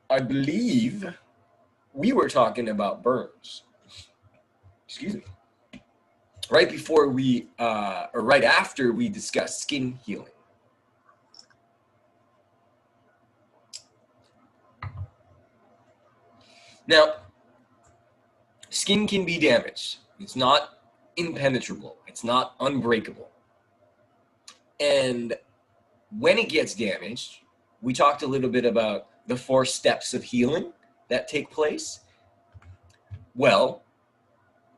I believe we were talking about burns. Excuse me. Right before we, or right after we discussed skin healing. Now, skin can be damaged. It's not impenetrable. It's not unbreakable. And when it gets damaged, we talked a little bit about the 4 steps of healing that take place. Well,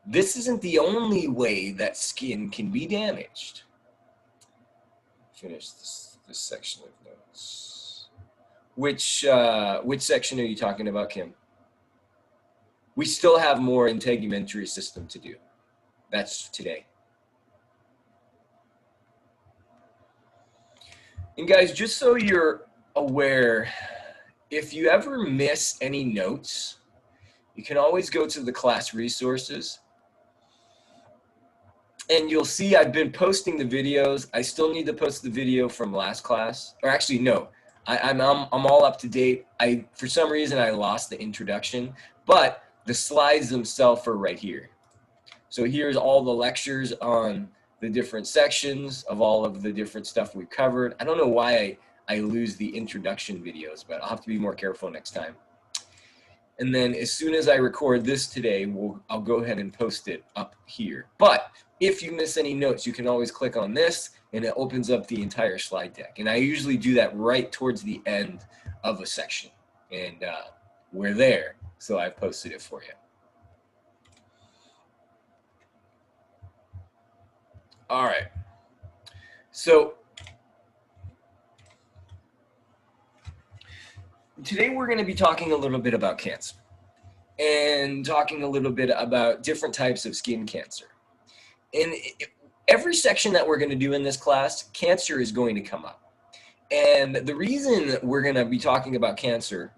this isn't the only way that skin can be damaged. Finish this section of notes. Which section are you talking about, Kim? We still have more integumentary system to do. That's today. And guys, just so you're aware, if you ever miss any notes, you can always go to the class resources. And you'll see I've been posting the videos. I still need to post the video from last class. Or actually, no. I'm all up to date. For some reason, I lost the introduction. But the slides themselves are right here. So here's all the lectures on the different sections of all of the different stuff we've covered. I don't know why I lose the introduction videos, but I'll have to be more careful next time. And then as soon as I record this today, I'll go ahead and post it up here. But if you miss any notes, you can always click on this and it opens up the entire slide deck. And I usually do that right towards the end of a section. And we're there, so I've posted it for you. All right, so today we're going to be talking a little bit about cancer and talking a little bit about different types of skin cancer. And every section that we're going to do in this class, cancer is going to come up. And the reason we're going to be talking about cancer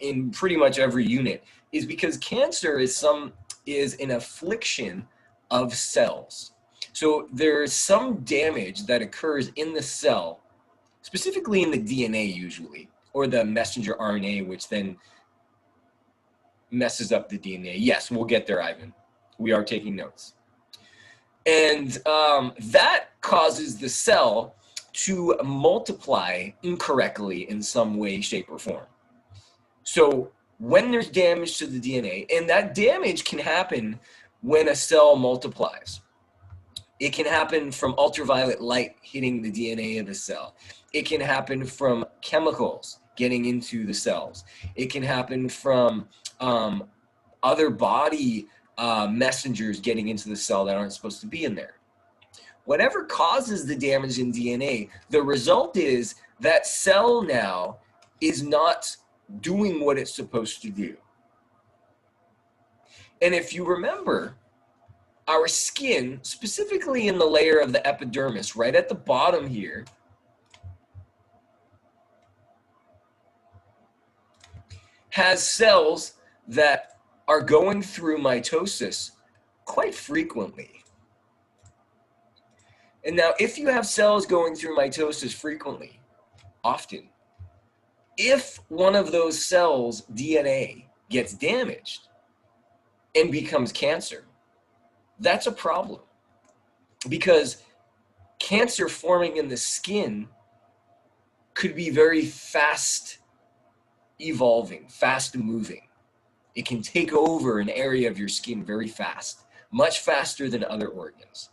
in pretty much every unit is because cancer is an affliction of cells. So there's some damage that occurs in the cell, specifically in the DNA usually, or the messenger RNA, which then messes up the DNA. Yes, we'll get there, Ivan. We are taking notes. And that causes the cell to multiply incorrectly in some way, shape, or form. So when there's damage to the DNA, and that damage can happen when a cell multiplies. It can happen from ultraviolet light hitting the DNA of the cell. It can happen from chemicals getting into the cells. It can happen from other body messengers getting into the cell that aren't supposed to be in there. Whatever causes the damage in DNA, the result is that cell now is not doing what it's supposed to do. And if you remember, our skin, specifically in the layer of the epidermis, right at the bottom here, has cells that are going through mitosis quite frequently. And now, if you have cells going through mitosis frequently, often, if one of those cells' DNA gets damaged and becomes cancer, that's a problem, because cancer forming in the skin could be very fast evolving, fast moving. It can take over an area of your skin very fast, much faster than other organs.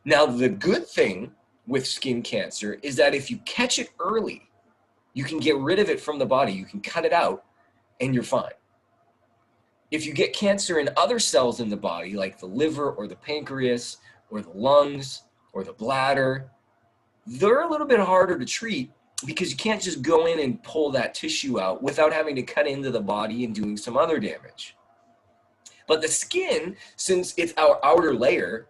Now, the good thing with skin cancer is that if you catch it early, you can get rid of it from the body. You can cut it out and you're fine. If you get cancer in other cells in the body, like the liver or the pancreas or the lungs or the bladder, they're a little bit harder to treat because you can't just go in and pull that tissue out without having to cut into the body and doing some other damage. But the skin, since it's our outer layer,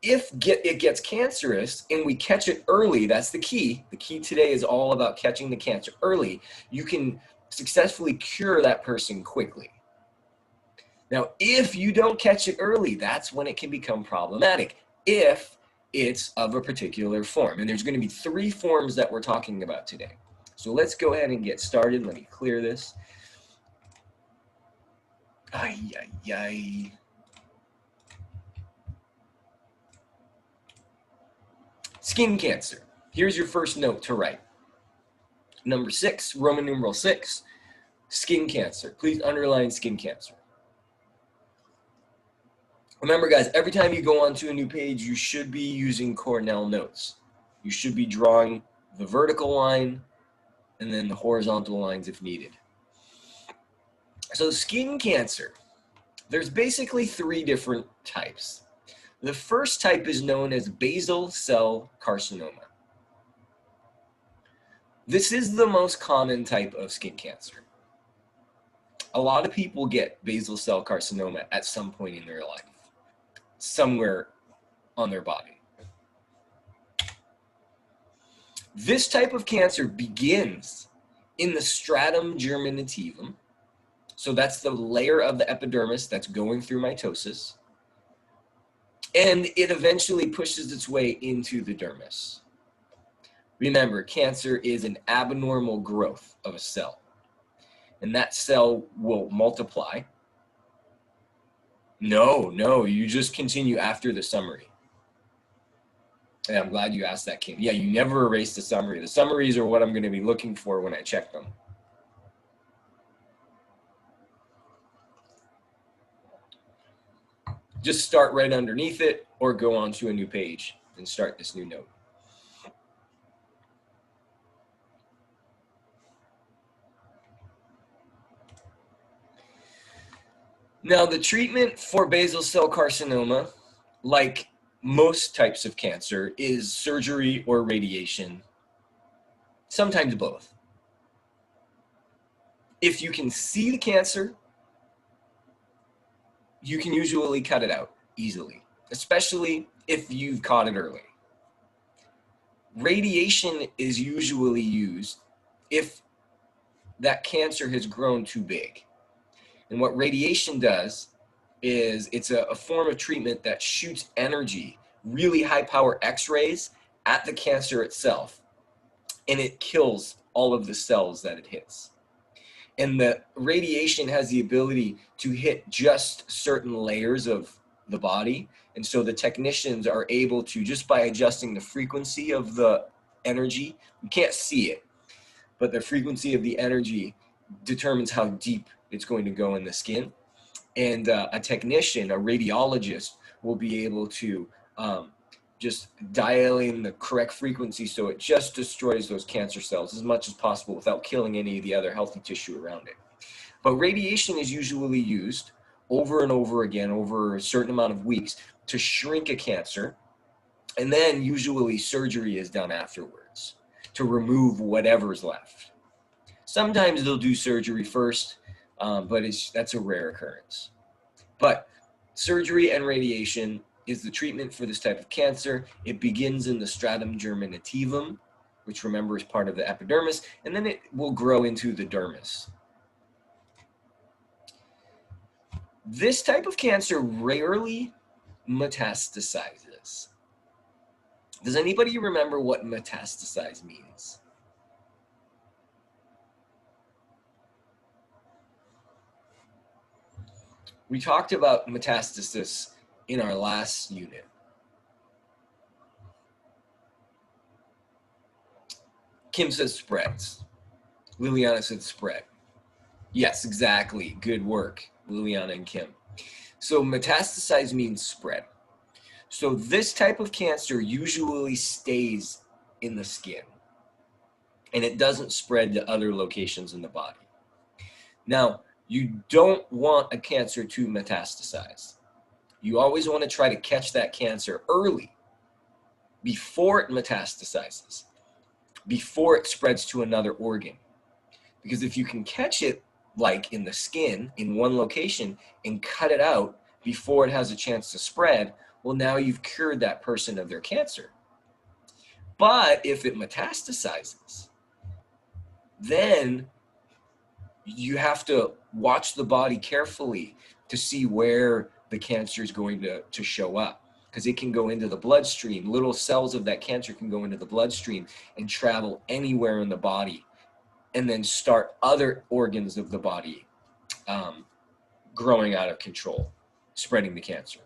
if it gets cancerous and we catch it early, that's the key. The key today is all about catching the cancer early. You can successfully cure that person quickly. Now, if you don't catch it early, that's when it can become problematic, if it's of a particular form. And there's going to be 3 forms that we're talking about today. So let's go ahead and get started. Let me clear this. Ay, ay, ay. Skin cancer. Here's your first note to write. Number 6, Roman numeral 6, skin cancer. Please underline skin cancer. Remember, guys, every time you go onto a new page, you should be using Cornell notes. You should be drawing the vertical line and then the horizontal lines if needed. So skin cancer, there's basically 3 different types. The first type is known as basal cell carcinoma. This is the most common type of skin cancer. A lot of people get basal cell carcinoma at some point in their life, somewhere on their body. This type of cancer begins in the stratum germinativum. So that's the layer of the epidermis that's going through mitosis. And it eventually pushes its way into the dermis. Remember, cancer is an abnormal growth of a cell. And that cell will multiply. No, you just continue after the summary. And I'm glad you asked that, Kim. Yeah, you never erase the summary. The summaries are what I'm going to be looking for when I check them. Just start right underneath it or go on to a new page and start this new note. Now, the treatment for basal cell carcinoma, like most types of cancer, is surgery or radiation, sometimes both. If you can see the cancer, you can usually cut it out easily, especially if you've caught it early. Radiation is usually used if that cancer has grown too big. And what radiation does is it's a form of treatment that shoots energy, really high power X-rays at the cancer itself, and it kills all of the cells that it hits. And the radiation has the ability to hit just certain layers of the body. And so the technicians are able to, just by adjusting the frequency of the energy, you can't see it, but the frequency of the energy determines how deep it's going to go in the skin. And a technician, a radiologist, will be able to just dial in the correct frequency so it just destroys those cancer cells as much as possible without killing any of the other healthy tissue around it. But radiation is usually used over and over again over a certain amount of weeks to shrink a cancer, and then usually surgery is done afterwards to remove whatever's left. Sometimes they'll do surgery first, but that's a rare occurrence. But surgery and radiation is the treatment for this type of cancer. It begins in the stratum germinativum, which remember is part of the epidermis, and then it will grow into the dermis. This type of cancer rarely metastasizes. Does anybody remember what metastasize means? We talked about metastasis in our last unit. Kim says spreads. Liliana said spread. Yes, exactly. Good work, Liliana and Kim. So metastasize means spread. So this type of cancer usually stays in the skin, and it doesn't spread to other locations in the body. Now, you don't want a cancer to metastasize. You always want to try to catch that cancer early, before it metastasizes, before it spreads to another organ. Because if you can catch it like in the skin in one location and cut it out before it has a chance to spread, well, now you've cured that person of their cancer. But if it metastasizes, then you have to watch the body carefully to see where the cancer is going to show up, because it can go into the bloodstream. Little cells of that cancer can go into the bloodstream and travel anywhere in the body, and then start other organs of the body growing out of control, spreading the cancer.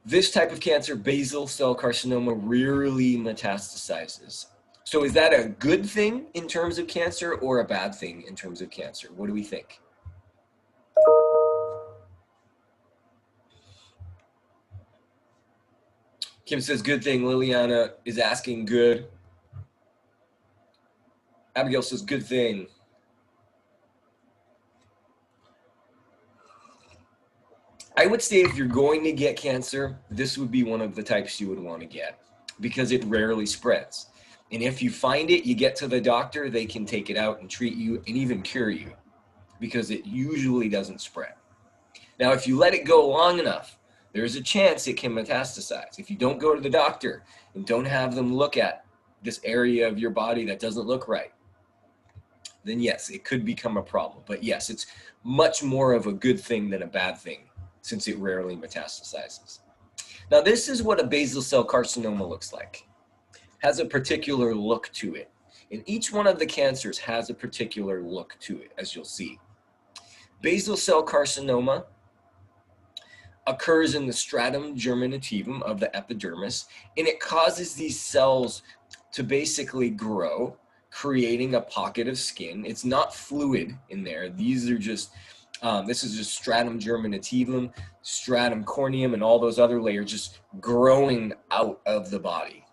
This type of cancer, basal cell carcinoma, rarely metastasizes. So is that a good thing in terms of cancer or a bad thing in terms of cancer? What do we think? Kim says good thing. Liliana is asking good. Abigail says good thing. I would say if you're going to get cancer, this would be one of the types you would want to get because it rarely spreads. And if you find it, you get to the doctor, they can take it out and treat you and even cure you because it usually doesn't spread. Now, if you let it go long enough, there's a chance it can metastasize. If you don't go to the doctor and don't have them look at this area of your body that doesn't look right, then yes, it could become a problem. But yes, it's much more of a good thing than a bad thing since it rarely metastasizes. Now, this is what a basal cell carcinoma looks like. Has a particular look to it. And each one of the cancers has a particular look to it, as you'll see. Basal cell carcinoma occurs in the stratum germinativum of the epidermis, and it causes these cells to basically grow, creating a pocket of skin. It's not fluid in there. These are just, this is just stratum germinativum, stratum corneum, and all those other layers just growing out of the body.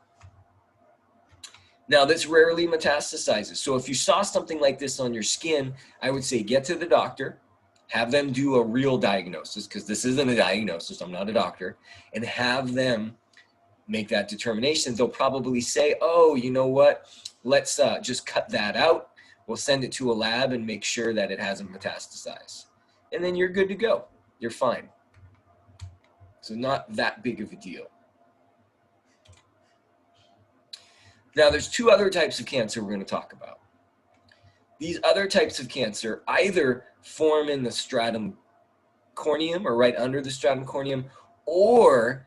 Now, this rarely metastasizes. So if you saw something like this on your skin, I would say get to the doctor, have them do a real diagnosis, because this isn't a diagnosis, I'm not a doctor, and have them make that determination. They'll probably say, oh, you know what, let's just cut that out. We'll send it to a lab and make sure that it hasn't metastasized. And then you're good to go. You're fine. So not that big of a deal. Now, there's two other types of cancer we're going to talk about. These other types of cancer either form in the stratum corneum or right under the stratum corneum, or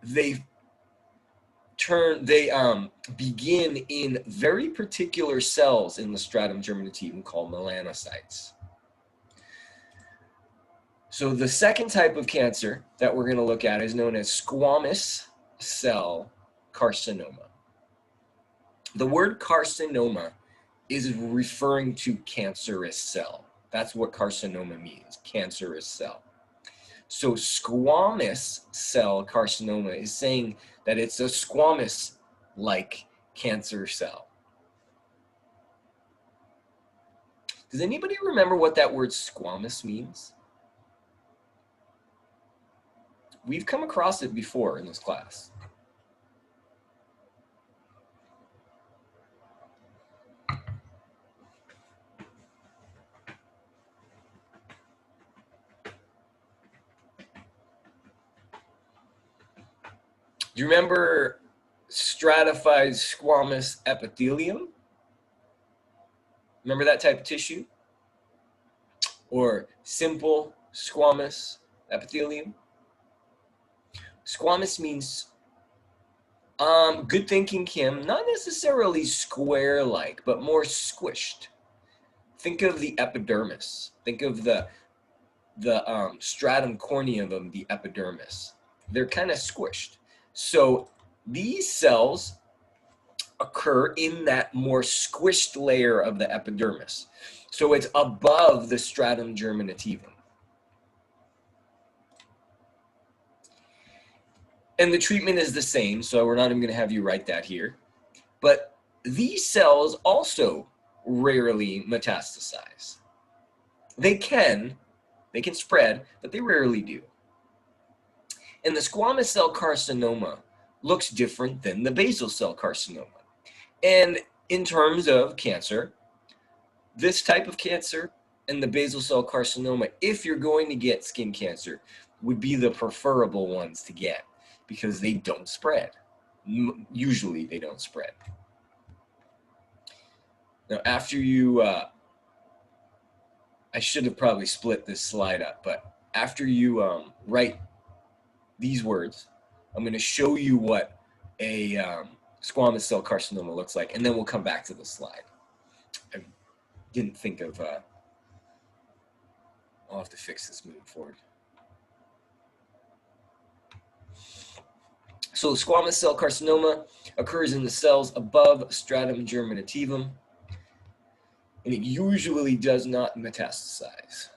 they begin in very particular cells in the stratum germinativum called melanocytes. So the second type of cancer that we're going to look at is known as squamous cell carcinoma. The word carcinoma is referring to cancerous cell. That's what carcinoma means, cancerous cell. So squamous cell carcinoma is saying that it's a squamous-like cancer cell. Does anybody remember what that word squamous means? We've come across it before in this class. Do you remember stratified squamous epithelium? Remember that type of tissue? Or simple squamous epithelium? Squamous means, good thinking, Kim, not necessarily square-like, but more squished. Think of the epidermis. Think of the stratum corneum of the epidermis. They're kind of squished. So these cells occur in that more squished layer of the epidermis. So it's above the stratum germinativum. And the treatment is the same, so we're not even going to have you write that here. But these cells also rarely metastasize. They can spread, but they rarely do. And the squamous cell carcinoma looks different than the basal cell carcinoma. And in terms of cancer, this type of cancer and the basal cell carcinoma, if you're going to get skin cancer, would be the preferable ones to get because they don't spread. Usually they don't spread. Now, after you, I should have probably split this slide up, but after you write these words, I'm going to show you what a squamous cell carcinoma looks like, and then we'll come back to the slide. I didn't think of I'll have to fix this moving forward. So squamous cell carcinoma occurs in the cells above stratum germinativum, and it usually does not metastasize.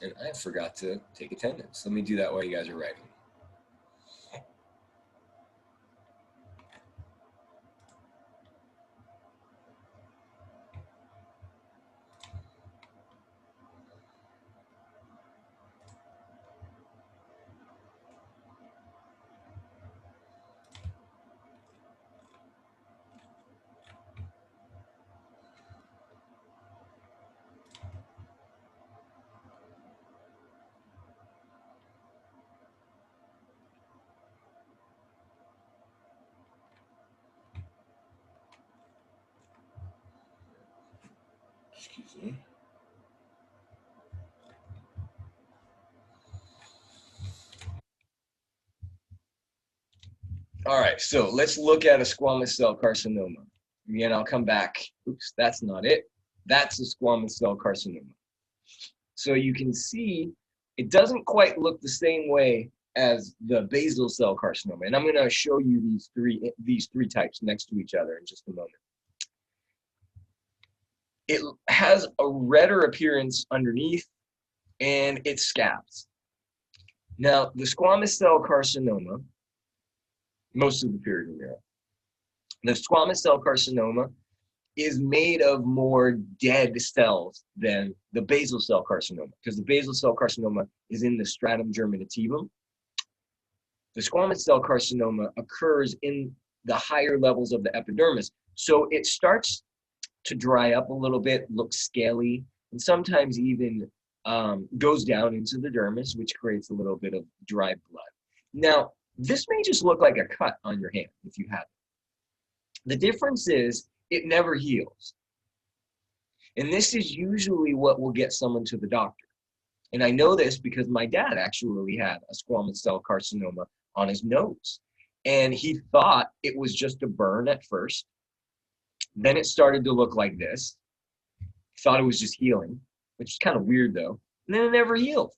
And I forgot to take attendance. Let me do that while you guys are writing. Excuse me. All right, so let's look at a squamous cell carcinoma. Again, I'll come back. Oops, that's not it. That's a squamous cell carcinoma. So you can see it doesn't quite look the same way as the basal cell carcinoma. And I'm going to show you these three types next to each other in just a moment. It has a redder appearance underneath, and it scabs. Now, the squamous cell carcinoma, most of the peritoneum, the squamous cell carcinoma is made of more dead cells than the basal cell carcinoma, because the basal cell carcinoma is in the stratum germinativum. The squamous cell carcinoma occurs in the higher levels of the epidermis, so it starts to dry up a little bit, looks scaly, and sometimes even goes down into the dermis, which creates a little bit of dry blood. Now, this may just look like a cut on your hand if you have it. The difference is it never heals. And this is usually what will get someone to the doctor. And I know this because my dad actually had a squamous cell carcinoma on his nose. And he thought it was just a burn at first. Then it started to look like this. Thought it was just healing, which is kind of weird though. And then it never healed.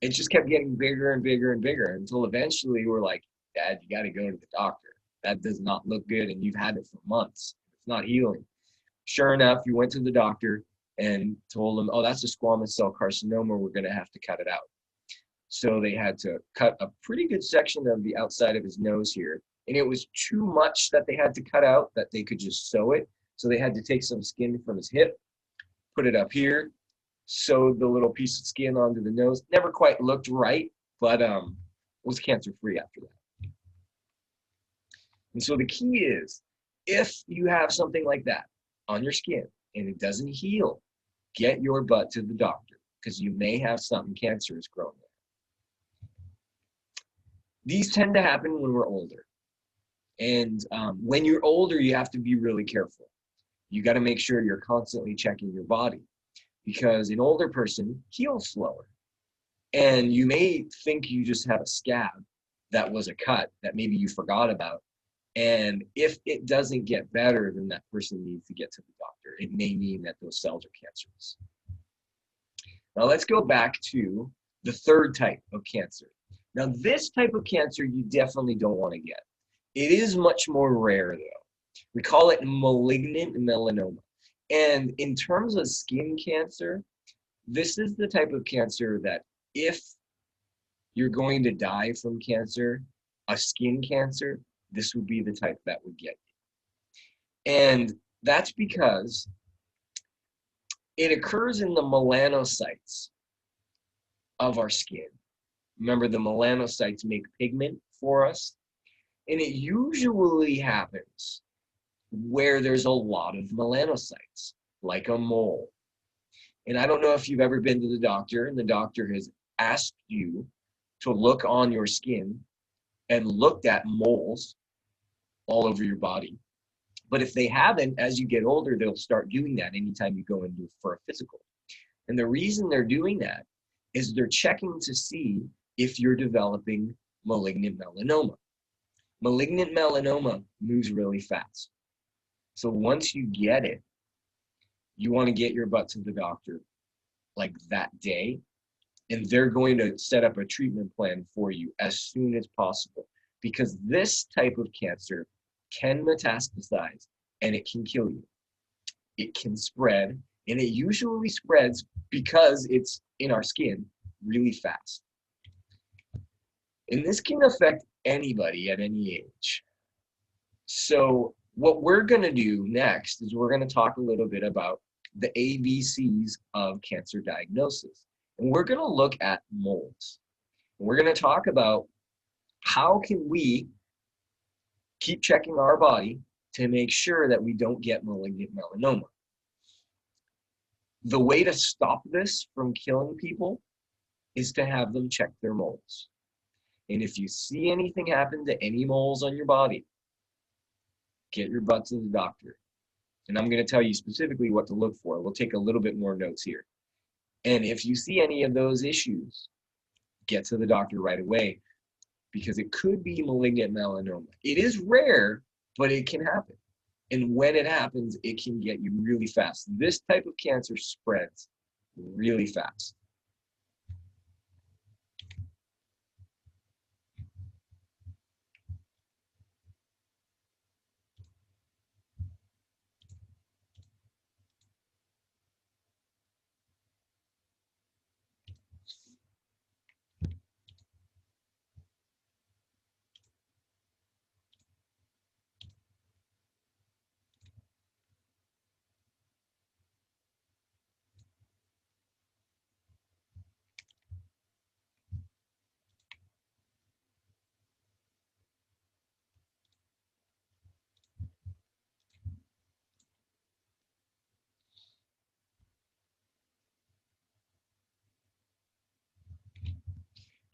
It just kept getting bigger and bigger and bigger until eventually we're like, Dad, you got to go to the doctor. That does not look good, and you've had it for months. It's not healing. Sure enough, you went to the doctor and told him, oh, that's a squamous cell carcinoma. We're going to have to cut it out. So they had to cut a pretty good section of the outside of his nose here. And it was too much that they had to cut out that they could just sew it. So they had to take some skin from his hip, put it up here, sewed the little piece of skin onto the nose. Never quite looked right, but was cancer-free after that. And so the key is, if you have something like that on your skin and it doesn't heal, get your butt to the doctor, because you may have something cancerous growing there. These tend to happen when we're older. And when you're older, you have to be really careful. You got to make sure you're constantly checking your body, because an older person heals slower. And you may think you just have a scab that was a cut that maybe you forgot about. And if it doesn't get better, then that person needs to get to the doctor. It may mean that those cells are cancerous. Now let's go back to the third type of cancer. Now this type of cancer you definitely don't want to get. It is much more rare though. We call it malignant melanoma. And in terms of skin cancer, this is the type of cancer that if you're going to die from cancer, a skin cancer, this would be the type that would get you. And that's because it occurs in the melanocytes of our skin. Remember, the melanocytes make pigment for us. And it usually happens where there's a lot of melanocytes, like a mole. And I don't know if you've ever been to the doctor and the doctor has asked you to look on your skin and looked at moles all over your body. But if they haven't, as you get older, they'll start doing that anytime you go in for a physical. And the reason they're doing that is they're checking to see if you're developing malignant melanoma. Malignant melanoma moves really fast. So once you get it, you want to get your butt to the doctor like that day, and they're going to set up a treatment plan for you as soon as possible, because this type of cancer can metastasize and it can kill you. It can spread, and it usually spreads because it's in our skin really fast. And this can affect anybody at any age. So what we're going to do next is we're going to talk a little bit about the ABCs of cancer diagnosis. And we're going to look at moles. And we're going to talk about how can we keep checking our body to make sure that we don't get malignant melanoma. The way to stop this from killing people is to have them check their moles. And if you see anything happen to any moles on your body, get your butt to the doctor. And I'm going to tell you specifically what to look for. We'll take a little bit more notes here. And if you see any of those issues, get to the doctor right away, because it could be malignant melanoma. It is rare, but it can happen. And when it happens, it can get you really fast. This type of cancer spreads really fast.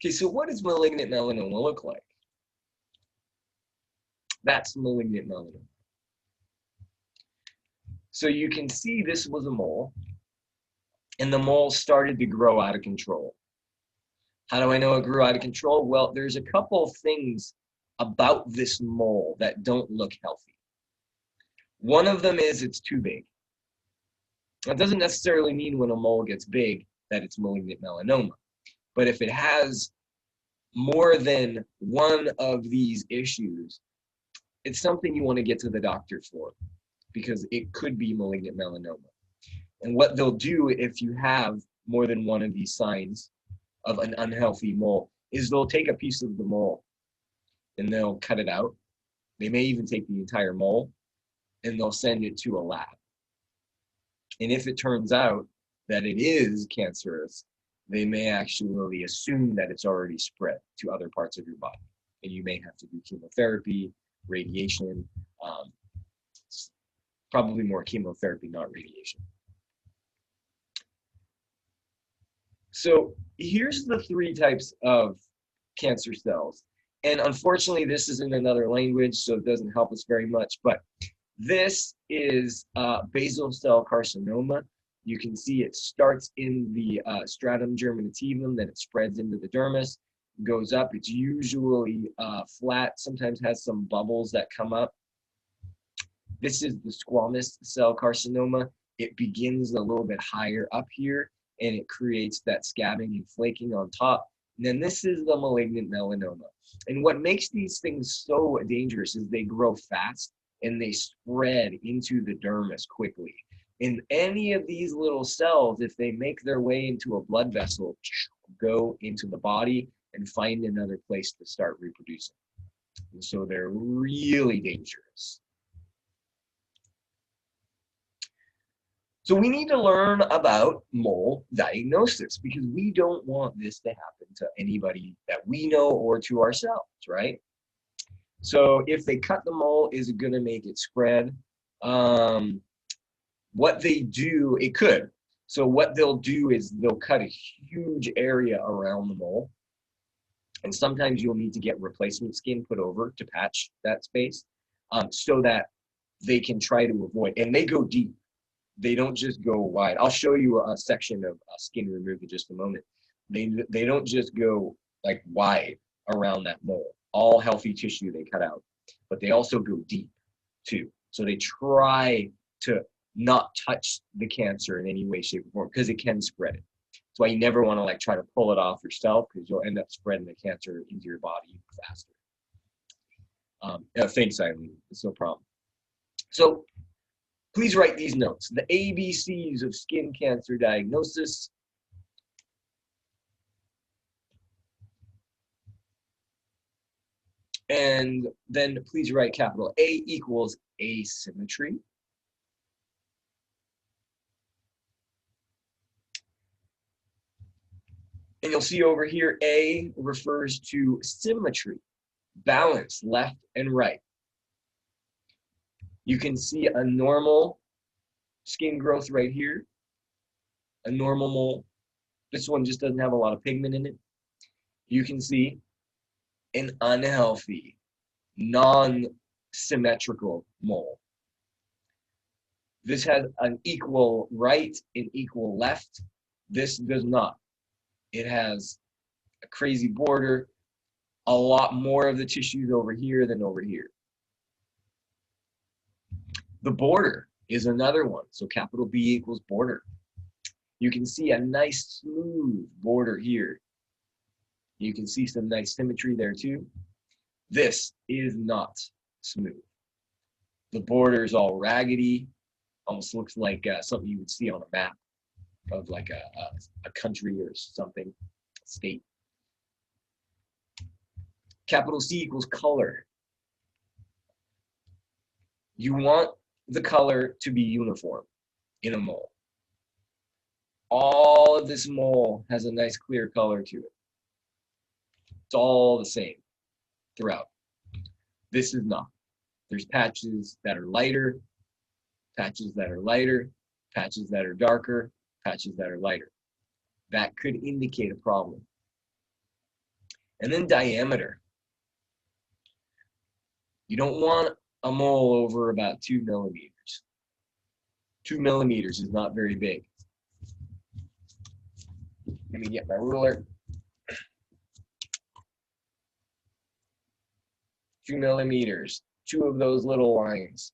Okay, so what does malignant melanoma look like? That's malignant melanoma. So you can see this was a mole, and the mole started to grow out of control. How do I know it grew out of control? Well, there's a couple of things about this mole that don't look healthy. One of them is it's too big. That doesn't necessarily mean when a mole gets big that it's malignant melanoma. But if it has more than one of these issues, it's something you want to get to the doctor for, because it could be malignant melanoma. And what they'll do if you have more than one of these signs of an unhealthy mole is they'll take a piece of the mole and they'll cut it out. They may even take the entire mole and they'll send it to a lab. And if it turns out that it is cancerous, they may actually assume that it's already spread to other parts of your body. And you may have to do chemotherapy, radiation, probably more chemotherapy, not radiation. So here's the three types of cancer cells. And unfortunately, this is in another language, so it doesn't help us very much. But this is basal cell carcinoma. You can see it starts in the stratum germinativum, then it spreads into the dermis, goes up. It's usually flat, sometimes has some bubbles that come up. This is the squamous cell carcinoma. It begins a little bit higher up here, and it creates that scabbing and flaking on top. And then this is the malignant melanoma. And what makes these things so dangerous is they grow fast and they spread into the dermis quickly. And any of these little cells, if they make their way into a blood vessel, go into the body and find another place to start reproducing. And so they're really dangerous. So we need to learn about mole diagnosis, because we don't want this to happen to anybody that we know or to ourselves, right? So if they cut the mole, is it going to make it spread? What they do, it could. So what they'll do is they'll cut a huge area around the mole. And sometimes you'll need to get replacement skin put over to patch that space. so that they can try to avoid, and they go deep. They don't just go wide. I'll show you a section of skin removed in just a moment. They don't just go like wide around that mole. All healthy tissue they cut out, but they also go deep too. So they try to not touch the cancer in any way, shape, or form because it can spread it. That's why you never want to like try to pull it off yourself because you'll end up spreading the cancer into your body faster. Thanks, Eileen. It's no problem. So please write these notes. The ABCs of skin cancer diagnosis. And then please write capital A equals asymmetry. And you'll see over here, A refers to symmetry, balance, left and right. You can see a normal skin growth right here, a normal mole. This one just doesn't have a lot of pigment in it. You can see an unhealthy, non-symmetrical mole. This has an equal right and equal left. This does not. It has a crazy border, a lot more of the tissues over here than over here. The border is another one. So capital B equals border. You can see a nice smooth border here. You can see some nice symmetry there too. This is not smooth. The border is all raggedy, almost looks like something you would see on a map of like a country or something, state. Capital C equals color. You want the color to be uniform in a mole. All of this mole has a nice clear color to it. It's all the same throughout. This is not. There's patches that are lighter, patches that are lighter, patches that are darker, patches that are lighter. That could indicate a problem. And then diameter. You don't want a mole over about 2 millimeters. 2 millimeters is not very big. Let me get my ruler. 2 millimeters. 2 of those little lines.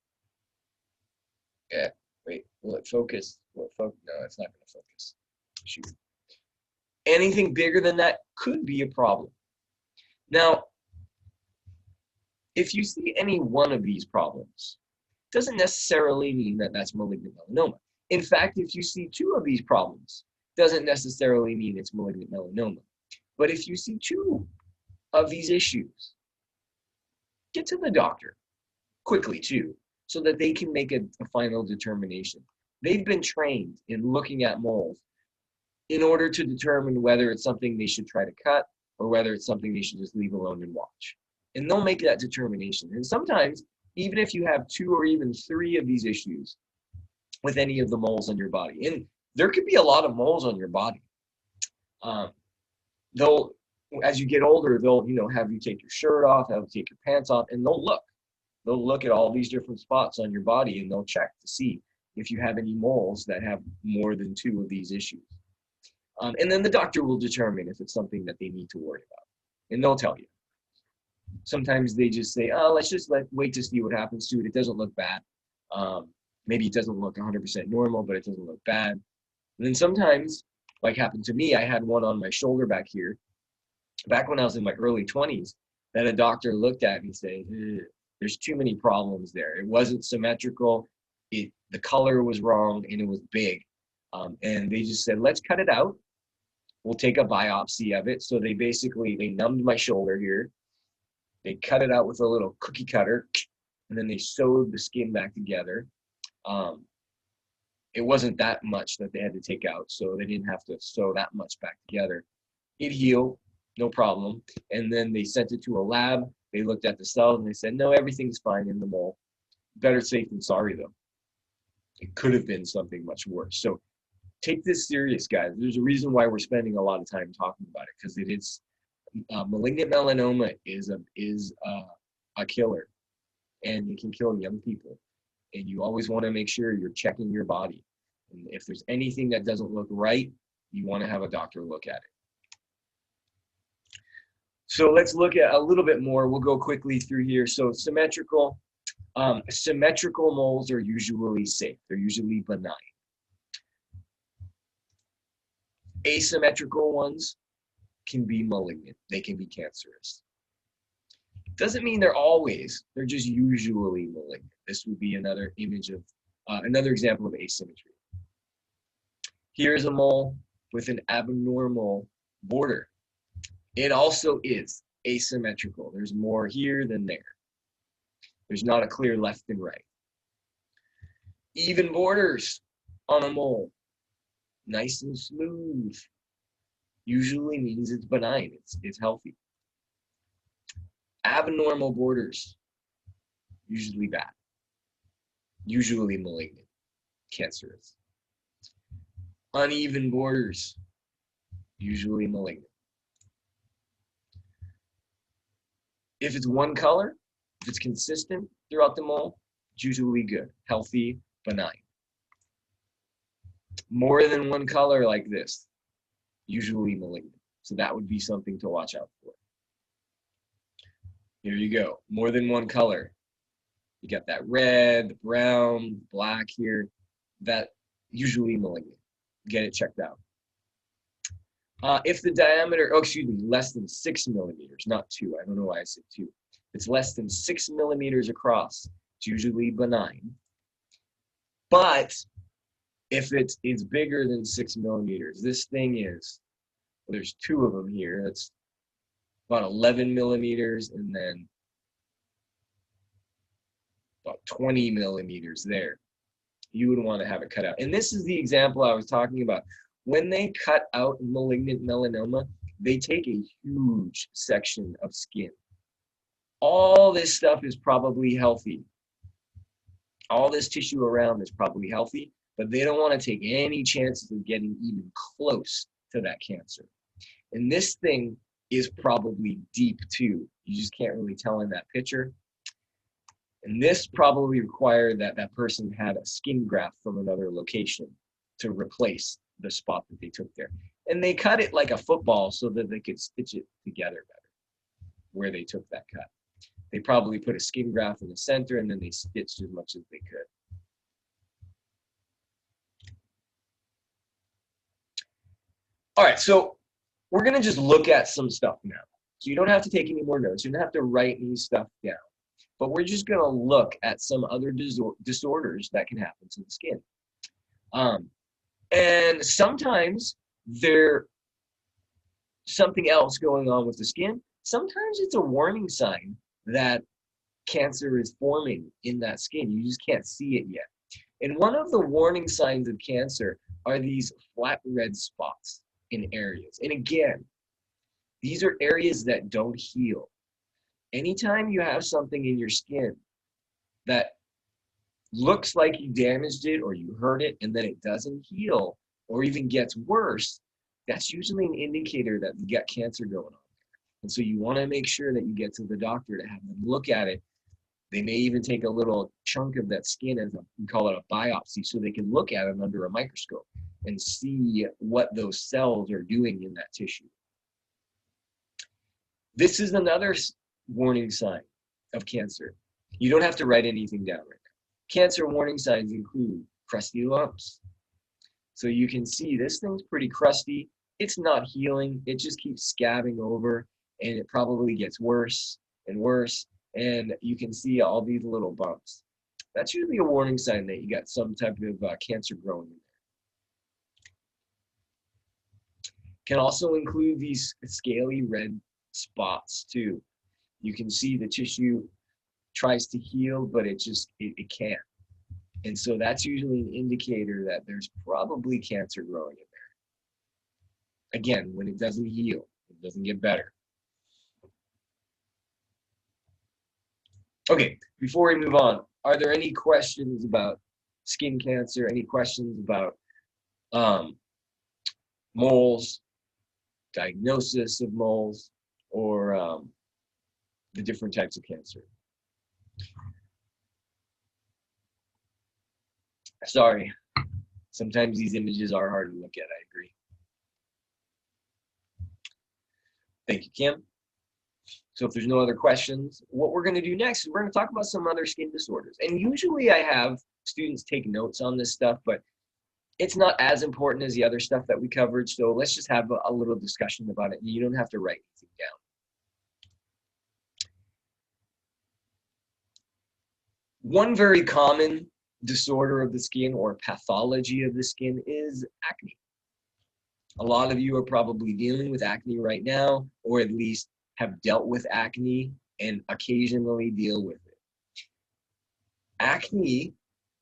Yeah, wait, will it focus? Will it focus? No, it's not going to focus. Shoot. Anything bigger than that could be a problem. Now, if you see any one of these problems, doesn't necessarily mean that that's malignant melanoma. In fact, if you see 2 of these problems, doesn't necessarily mean it's malignant melanoma. But if you see 2 of these issues, get to the doctor quickly too, so that they can make a final determination. They've been trained in looking at moles in order to determine whether it's something they should try to cut or whether it's something they should just leave alone and watch. And they'll make that determination. And sometimes, even if you have 2 or even 3 of these issues with any of the moles on your body, and there could be a lot of moles on your body, they'll, as you get older, they'll have you take your shirt off, have you take your pants off, and they'll look at all these different spots on your body, and they'll check to see if you have any moles that have more than 2 of these issues. And then the doctor will determine if it's something that they need to worry about, and they'll tell you. Sometimes they just say, oh, let's just wait to see what happens to it. It doesn't look bad. Maybe it doesn't look 100% normal, but it doesn't look bad. And then sometimes, like happened to me, I had one on my shoulder back here, back when I was in my early 20s, that a doctor looked at me and said, there's too many problems there. It wasn't symmetrical. The color was wrong, and it was big. And they just said, let's cut it out. We'll take a biopsy of it. So they numbed my shoulder here. They cut it out with a little cookie cutter, and then they sewed the skin back together. It wasn't that much that they had to take out, so they didn't have to sew that much back together. It healed, no problem. And then they sent it to a lab. They looked at the cells, and they said, no, everything's fine in the mole. Better safe than sorry, though. It could have been something much worse. So take this serious, guys. There's a reason why we're spending a lot of time talking about it, because it is malignant melanoma is a killer. and it can kill young people. And you always want to make sure you're checking your body. And if there's anything that doesn't look right, you want to have a doctor look at it. So let's look at a little bit more. We'll go quickly through here. So symmetrical moles are usually safe. They're usually benign. Asymmetrical ones can be malignant. They can be cancerous. Doesn't mean they're just usually malignant. This would be another image of, another example of asymmetry. Here's a mole with an abnormal border. It also is asymmetrical. There's more here than there. There's not a clear left and right. Even borders on a mole, nice and smooth, usually means it's benign, it's healthy. Abnormal borders, usually bad, usually malignant, cancerous. Uneven borders, usually malignant. If it's one color, if it's consistent throughout the mole, it's usually good, healthy, benign. More than one color like this, usually malignant. So that would be something to watch out for. Here you go, more than one color. You got that red, the brown, black here, that usually malignant. Get it checked out. If the diameter, less than 6 millimeters, not 2. I don't know why I said 2. It's less than 6 millimeters across. It's usually benign. But if it's bigger than 6 millimeters, this thing is, well, there's 2 of them here. That's about 11 millimeters, and then about 20 millimeters there. You would want to have it cut out. And this is the example I was talking about. When they cut out malignant melanoma, they take a huge section of skin. All this stuff is probably healthy. All this tissue around is probably healthy, but they don't want to take any chances of getting even close to that cancer. And this thing is probably deep too. You just can't really tell in that picture. And this probably required that that person had a skin graft from another location to replace the spot that they took there. And they cut it like a football so that they could stitch it together better where they took that cut. They probably put a skin graft in the center and then they stitched as much as they could. All right, so we're gonna just look at some stuff now. So you don't have to take any more notes. You don't have to write any stuff down. But we're just gonna look at some other disorders that can happen to the skin. And sometimes there's something else going on with the skin. Sometimes it's a warning sign that cancer is forming in that skin. You just can't see it yet. And one of the warning signs of cancer are these flat red spots in areas. And again, these are areas that don't heal. Anytime you have something in your skin that looks like you damaged it or you hurt it and then it doesn't heal or even gets worse, that's usually an indicator that you got cancer going on. And so you want to make sure that you get to the doctor to have them look at it. They may even take a little chunk of that skin, as we call it a biopsy, so they can look at it under a microscope and see what those cells are doing in that tissue. This is another warning sign of cancer. You don't have to write anything down right now. Cancer warning signs include crusty lumps. So you can see this thing's pretty crusty. It's not healing. It just keeps scabbing over and it probably gets worse and worse. And you can see all these little bumps. That's usually a warning sign that you got some type of cancer growing in there. Can also include these scaly red spots too. You can see the tissue tries to heal, but it can't. And so that's usually an indicator that there's probably cancer growing in there. Again, when it doesn't heal, it doesn't get better. Okay, before we move on, are there any questions about skin cancer? Any questions about moles, diagnosis of moles, or the different types of cancer? Sorry, sometimes these images are hard to look at, I agree. Thank you, Kim. So if there's no other questions, what we're going to do next is we're going to talk about some other skin disorders. And usually I have students take notes on this stuff, but it's not as important as the other stuff that we covered. So let's just have a little discussion about it. You don't have to write anything down. One very common disorder of the skin or pathology of the skin is acne. A lot of you are probably dealing with acne right now, or at least have dealt with acne and occasionally deal with it. Acne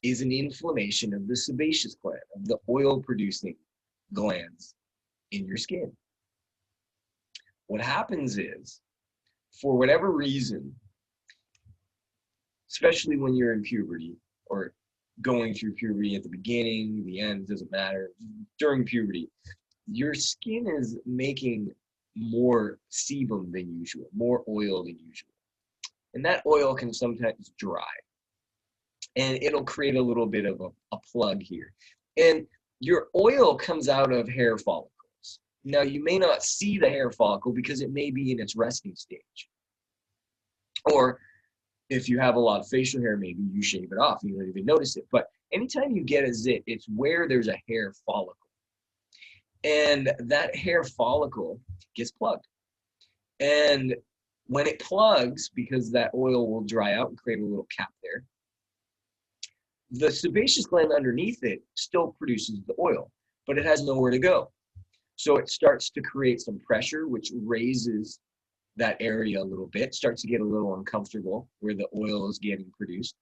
is an inflammation of the sebaceous gland, of the oil-producing glands in your skin. What happens is, for whatever reason, especially when you're in puberty or going through puberty at the beginning, the end, doesn't matter, during puberty, your skin is making more sebum than usual, more oil than usual. And that oil can sometimes dry. And it'll create a little bit of a plug here. And your oil comes out of hair follicles. Now, you may not see the hair follicle because it may be in its resting stage. Or if you have a lot of facial hair, maybe you shave it off. You don't even notice it. But anytime you get a zit, it's where there's a hair follicle. And that hair follicle gets plugged. And when it plugs, because that oil will dry out and create a little cap there, the sebaceous gland underneath it still produces the oil, but it has nowhere to go. So it starts to create some pressure, which raises that area a little bit, starts to get a little uncomfortable where the oil is getting produced.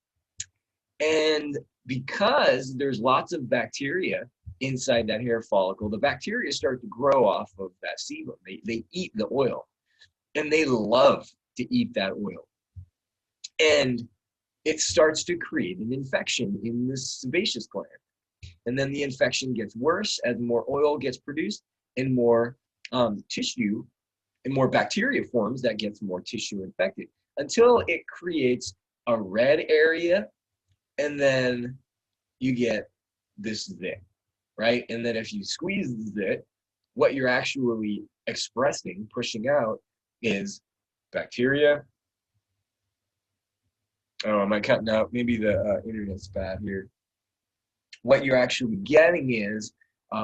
And because there's lots of bacteria inside that hair follicle, the bacteria start to grow off of that sebum. They eat the oil, and they love to eat that oil. And it starts to create an infection in the sebaceous gland. And then the infection gets worse as more oil gets produced and more tissue and more bacteria forms that gets more tissue infected until it creates a red area, and then you get this zit, right? And then if you squeeze the zit, what you're actually expressing, pushing out, is bacteria. Oh, am I cutting out? Maybe the internet's bad here. What you're actually getting is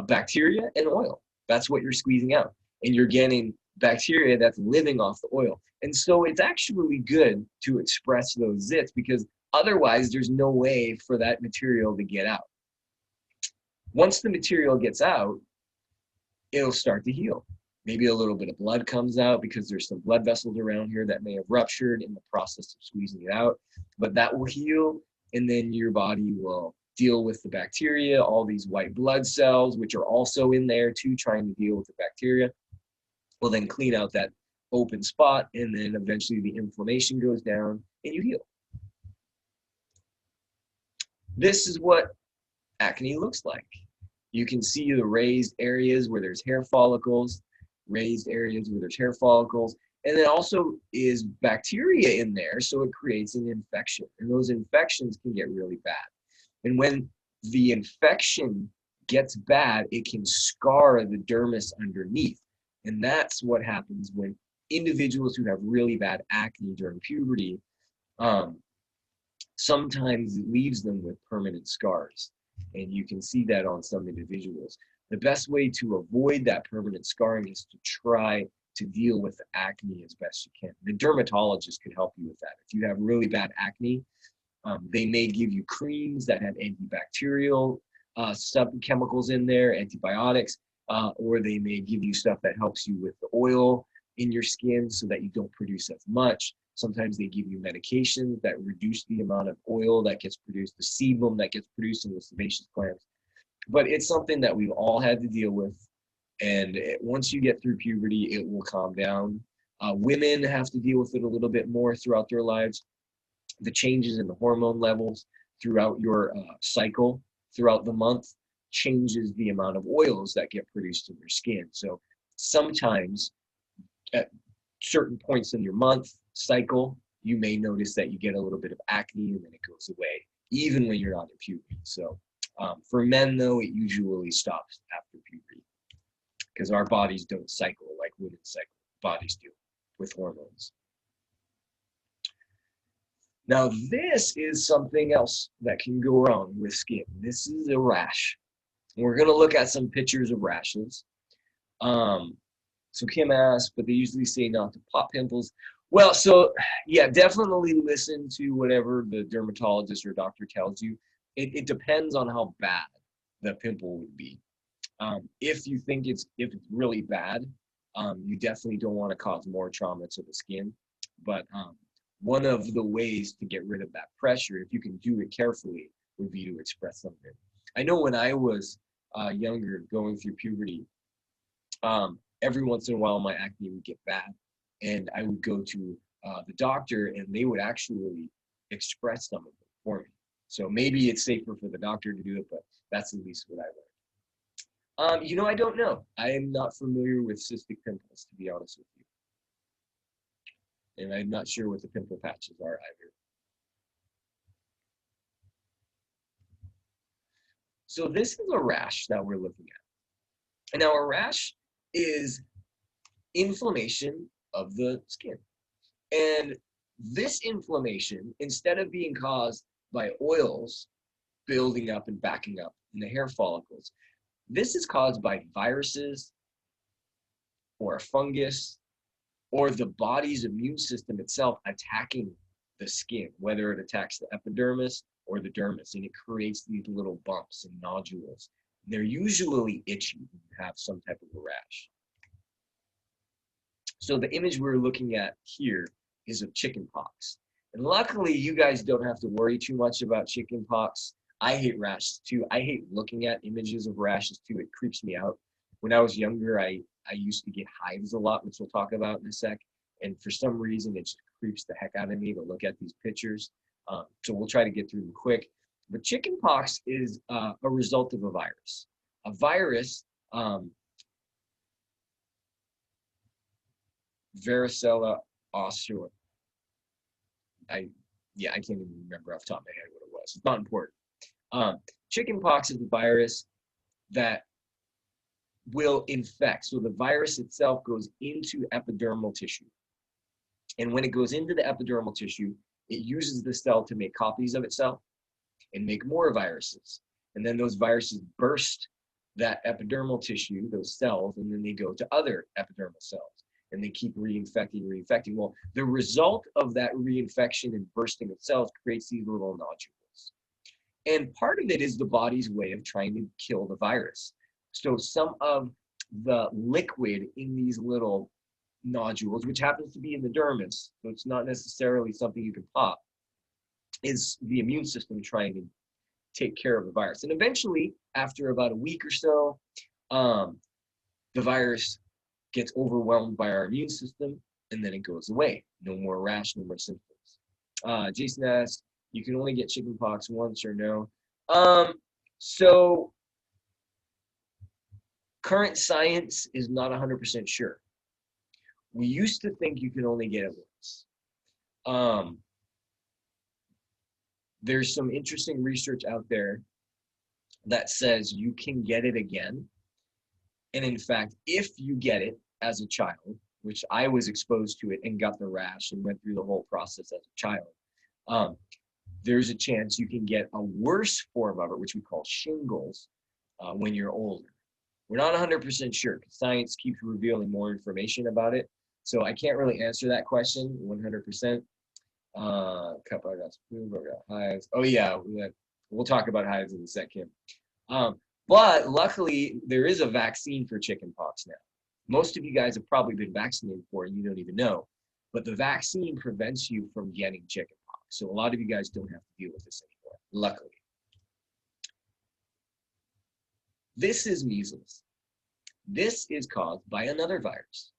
bacteria and oil. That's what you're squeezing out. And you're getting bacteria that's living off the oil. And so it's actually good to express those zits because otherwise there's no way for that material to get out. Once the material gets out, it'll start to heal. Maybe a little bit of blood comes out because there's some blood vessels around here that may have ruptured in the process of squeezing it out, but that will heal, and then your body will deal with the bacteria, all these white blood cells, which are also in there too, trying to deal with the bacteria, will then clean out that open spot, and then eventually the inflammation goes down and you heal. This is what acne looks like. You can see the raised areas where there's hair follicles, raised areas where there's hair follicles, and then also is bacteria in there, so it creates an infection, and those infections can get really bad. And when the infection gets bad, it can scar the dermis underneath, and that's what happens when individuals who have really bad acne during puberty, sometimes it leaves them with permanent scars, and you can see that on some individuals. The best way to avoid that permanent scarring is to try to deal with the acne as best you can. The dermatologist can help you with that. If you have really bad acne, they may give you creams that have antibacterial chemicals in there, antibiotics, or they may give you stuff that helps you with the oil in your skin so that you don't produce as much. Sometimes they give you medications that reduce the amount of oil that gets produced, the sebum that gets produced in the sebaceous glands. But it's something that we've all had to deal with. And once you get through puberty, it will calm down. Women have to deal with it a little bit more throughout their lives. The changes in the hormone levels throughout your cycle, throughout the month, changes the amount of oils that get produced in your skin. So sometimes at certain points in your month cycle, you may notice that you get a little bit of acne and then it goes away, even when you're not in puberty. So For men, though, it usually stops after puberty because our bodies don't cycle like women's cycle. Bodies do with hormones. Now, this is something else that can go wrong with skin. This is a rash. We're going to look at some pictures of rashes. So Kim asked, but they usually say not to pop pimples. Well, so yeah, definitely listen to whatever the dermatologist or doctor tells you. It depends on how bad the pimple would be. If you think if it's really bad, you definitely don't want to cause more trauma to the skin. But one of the ways to get rid of that pressure, if you can do it carefully, would be to express something. I know when I was younger, going through puberty, every once in a while my acne would get bad, and I would go to the doctor, and they would actually express some of it for me. So maybe it's safer for the doctor to do it, but that's at least what I learned. I don't know. I am not familiar with cystic pimples, to be honest with you. And I'm not sure what the pimple patches are either. So this is a rash that we're looking at. And now a rash is inflammation of the skin. And this inflammation, instead of being caused by oils building up and backing up in the hair follicles, this is caused by viruses or a fungus or the body's immune system itself attacking the skin, whether it attacks the epidermis or the dermis, and it creates these little bumps and nodules. They're usually itchy when you have some type of a rash. So the image we're looking at here is of chickenpox. And luckily, you guys don't have to worry too much about chickenpox. I hate rashes too. I hate looking at images of rashes too. It creeps me out. When I was younger, I used to get hives a lot, which we'll talk about in a sec. And for some reason, it just creeps the heck out of me to look at these pictures. So we'll try to get through them quick. But chickenpox is a result of a virus. A virus, varicella zoster. I can't even remember off the top of my head what it was. It's not important. Chickenpox is a virus that will infect. So the virus itself goes into epidermal tissue. And when it goes into the epidermal tissue, it uses the cell to make copies of itself and make more viruses. And then those viruses burst that epidermal tissue, those cells, and then they go to other epidermal cells. And they keep reinfecting. Well, the result of that reinfection and bursting of cells creates these little nodules. And part of it is the body's way of trying to kill the virus. So some of the liquid in these little nodules, which happens to be in the dermis, so it's not necessarily something you can pop, is the immune system trying to take care of the virus. And eventually, after about a week or so, the virus gets overwhelmed by our immune system, and then it goes away. No more rash, no more symptoms. Jason asked, you can only get chickenpox once or no? So current science is not 100% sure. We used to think you can only get it once. There's some interesting research out there that says you can get it again. And in fact, if you get it as a child, which I was exposed to it and got the rash and went through the whole process as a child, there's a chance you can get a worse form of it, which we call shingles, when you're older. We're not 100% sure because science keeps revealing more information about it. So I can't really answer that question 100%. Cup, I got spoon, I got hives. Oh yeah, we'll talk about hives in a second. But luckily, there is a vaccine for chickenpox now. Most of you guys have probably been vaccinated for it and you don't even know. But the vaccine prevents you from getting chickenpox. So a lot of you guys don't have to deal with this anymore, luckily. This is measles. This is caused by another virus.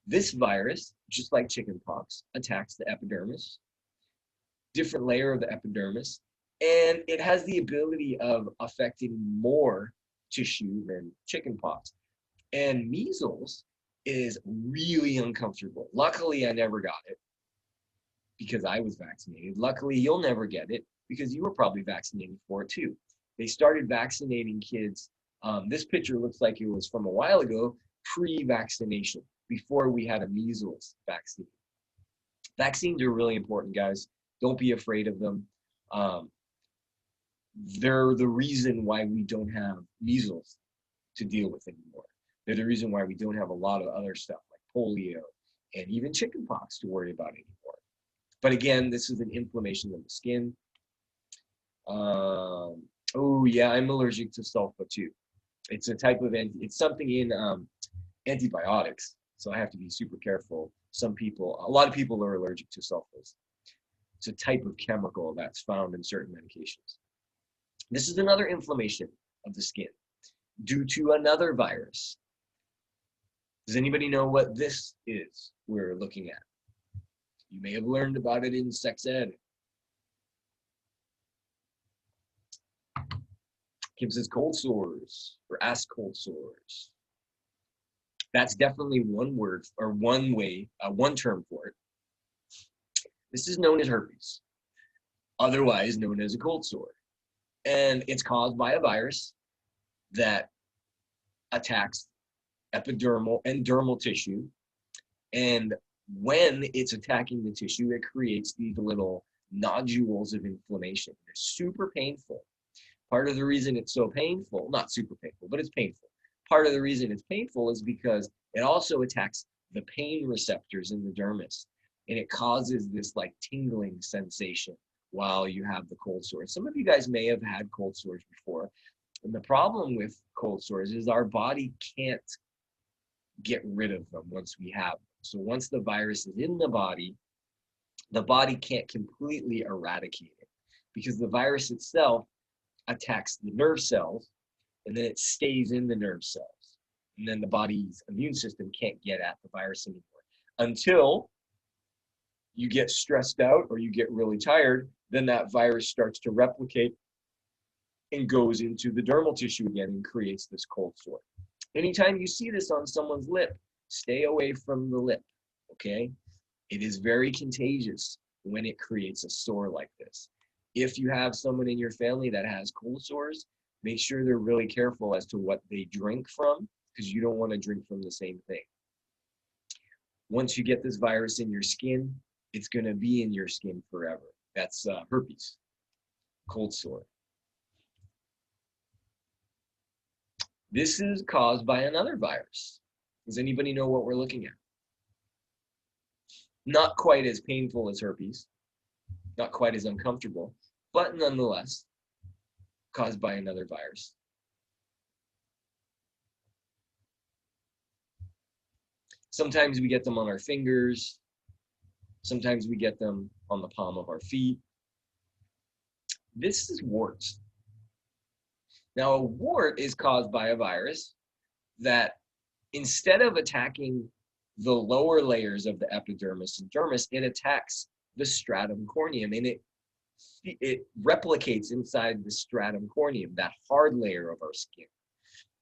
This virus, just like chickenpox, attacks the epidermis, different layer of the epidermis, and it has the ability of affecting more tissue than chickenpox. And measles is really uncomfortable. Luckily, I never got it because I was vaccinated. Luckily, you'll never get it because you were probably vaccinated for it too. they started vaccinating kids. This picture looks like it was from a while ago, pre-vaccination, before we had a measles vaccine. Vaccines are really important, guys. Don't be afraid of them. Um, they're the reason why we don't have measles to deal with anymore. They're the reason why we don't have a lot of other stuff like polio and even chickenpox to worry about anymore. But again, this is an inflammation of the skin. Oh yeah, I'm allergic to sulfa too. It's a type of it's something in antibiotics, so I have to be super careful. A lot of people are allergic to sulfas. It's a type of chemical that's found in certain medications. This is another inflammation of the skin due to another virus. Does anybody know what this is we're looking at? You may have learned about it in sex ed. Kim says cold sores or ass cold sores. That's definitely one word or one term for it. This is known as herpes, otherwise known as a cold sore. And it's caused by a virus that attacks epidermal and dermal tissue. And when it's attacking the tissue, it creates these little nodules of inflammation. They're super painful. Part of the reason it's so painful, not super painful, but it's painful. Part of the reason it's painful is because it also attacks the pain receptors in the dermis, and it causes this like tingling sensation while you have the cold sores. Some of you guys may have had cold sores before. And the problem with cold sores is our body can't get rid of them once we have them. So once the virus is in the body can't completely eradicate it because the virus itself attacks the nerve cells and then it stays in the nerve cells. And then the body's immune system can't get at the virus anymore until you get stressed out or you get really tired. Then that virus starts to replicate and goes into the dermal tissue again and creates this cold sore. Anytime you see this on someone's lip, stay away from the lip, okay? It is very contagious when it creates a sore like this. If you have someone in your family that has cold sores, make sure they're really careful as to what they drink from, because you don't want to drink from the same thing. Once you get this virus in your skin, it's going to be in your skin forever. That's herpes, cold sore. This is caused by another virus. Does anybody know what we're looking at? Not quite as painful as herpes, not quite as uncomfortable, but nonetheless caused by another virus. Sometimes we get them on our fingers. Sometimes we get them on the palm of our feet. This is warts. Now, a wart is caused by a virus that instead of attacking the lower layers of the epidermis and dermis, it attacks the stratum corneum, and it replicates inside the stratum corneum, that hard layer of our skin.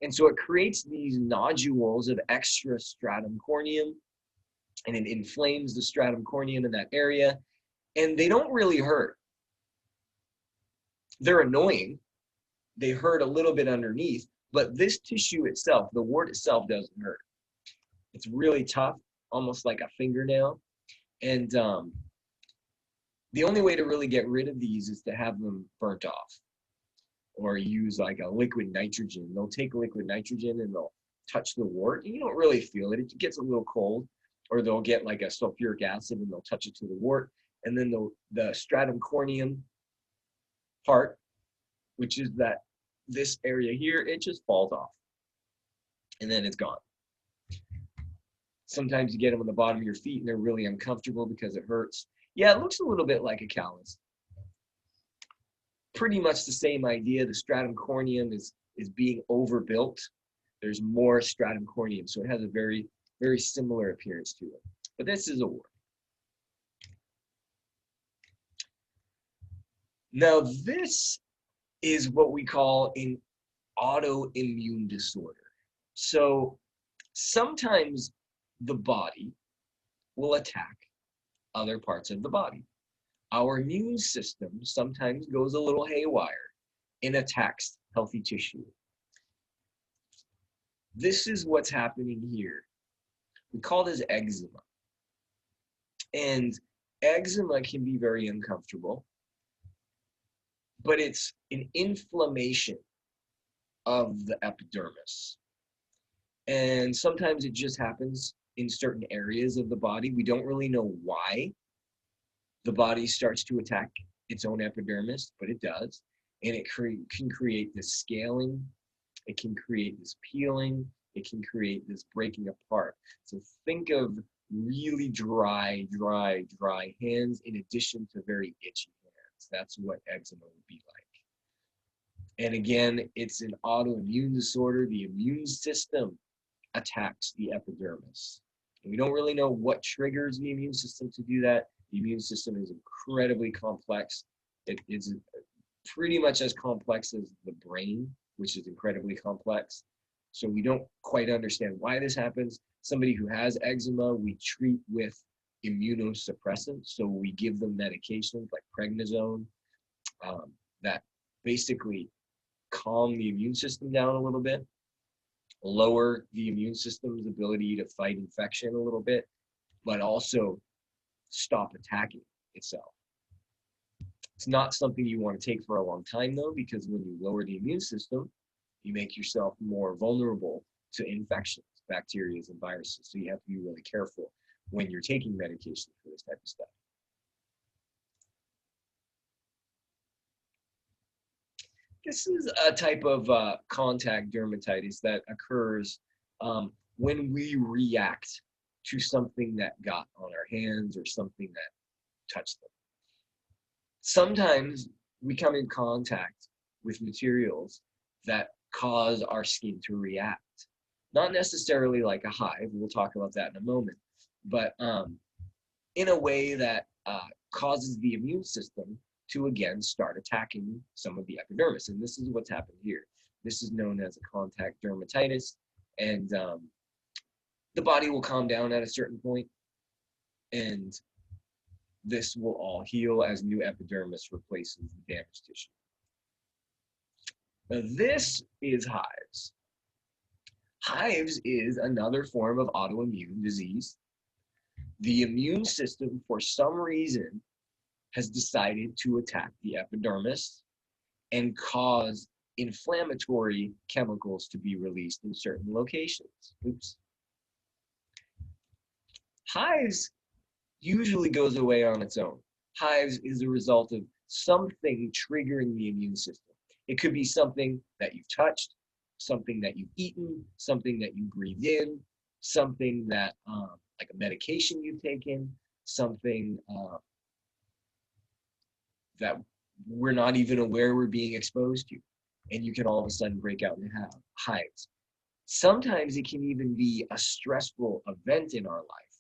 And so it creates these nodules of extra stratum corneum, and it inflames the stratum corneum in that area, and they don't really hurt. They're annoying. They hurt a little bit underneath, but this tissue itself, the wart itself, doesn't hurt. It's really tough, almost like a fingernail. And the only way to really get rid of these is to have them burnt off or use like a liquid nitrogen. They'll take liquid nitrogen and they'll touch the wart, and you don't really feel it. It gets a little cold. Or they'll get like a sulfuric acid and they'll touch it to the wart. And then the stratum corneum part, which is this area here, it just falls off. And then it's gone. Sometimes you get them on the bottom of your feet and they're really uncomfortable because it hurts. Yeah, it looks a little bit like a callus. Pretty much the same idea. The stratum corneum is being overbuilt. There's more stratum corneum, so it has a very, very similar appearance to it. But this is a wart. Now, this is what we call an autoimmune disorder. So sometimes the body will attack other parts of the body. Our immune system sometimes goes a little haywire and attacks healthy tissue. This is what's happening here. We call this eczema. And eczema can be very uncomfortable, but it's an inflammation of the epidermis. And sometimes it just happens in certain areas of the body. We don't really know why the body starts to attack its own epidermis, but it does. And it can create this scaling, it can create this peeling, it can create this breaking apart. So think of really dry hands in addition to very itchy hands. That's what eczema would be like. And again, it's an autoimmune disorder. The immune system attacks the epidermis. And we don't really know what triggers the immune system to do that. The immune system is incredibly complex. It is pretty much as complex as the brain, which is incredibly complex. So we don't quite understand why this happens. Somebody who has eczema, we treat with immunosuppressants. So we give them medications like prednisone that basically calm the immune system down a little bit, lower the immune system's ability to fight infection a little bit, but also stop attacking itself. It's not something you want to take for a long time though, because when you lower the immune system, you make yourself more vulnerable to infections, bacteria and viruses. So you have to be really careful when you're taking medication for this type of stuff. This is a type of contact dermatitis that occurs when we react to something that got on our hands or something that touched them. Sometimes we come in contact with materials that cause our skin to react. Not necessarily like a hive, we'll talk about that in a moment, but in a way that causes the immune system to again start attacking some of the epidermis. And this is what's happened here. This is known as a contact dermatitis, and the body will calm down at a certain point, and this will all heal as new epidermis replaces the damaged tissue. Now, this is hives. Hives is another form of autoimmune disease. The immune system, for some reason, has decided to attack the epidermis and cause inflammatory chemicals to be released in certain locations. Oops. Hives usually goes away on its own. Hives is a result of something triggering the immune system. It could be something that you've touched, something that you've eaten, something that you breathed in, something that, like a medication you've taken, something that we're not even aware we're being exposed to. And you can all of a sudden break out and have hives. Sometimes it can even be a stressful event in our life.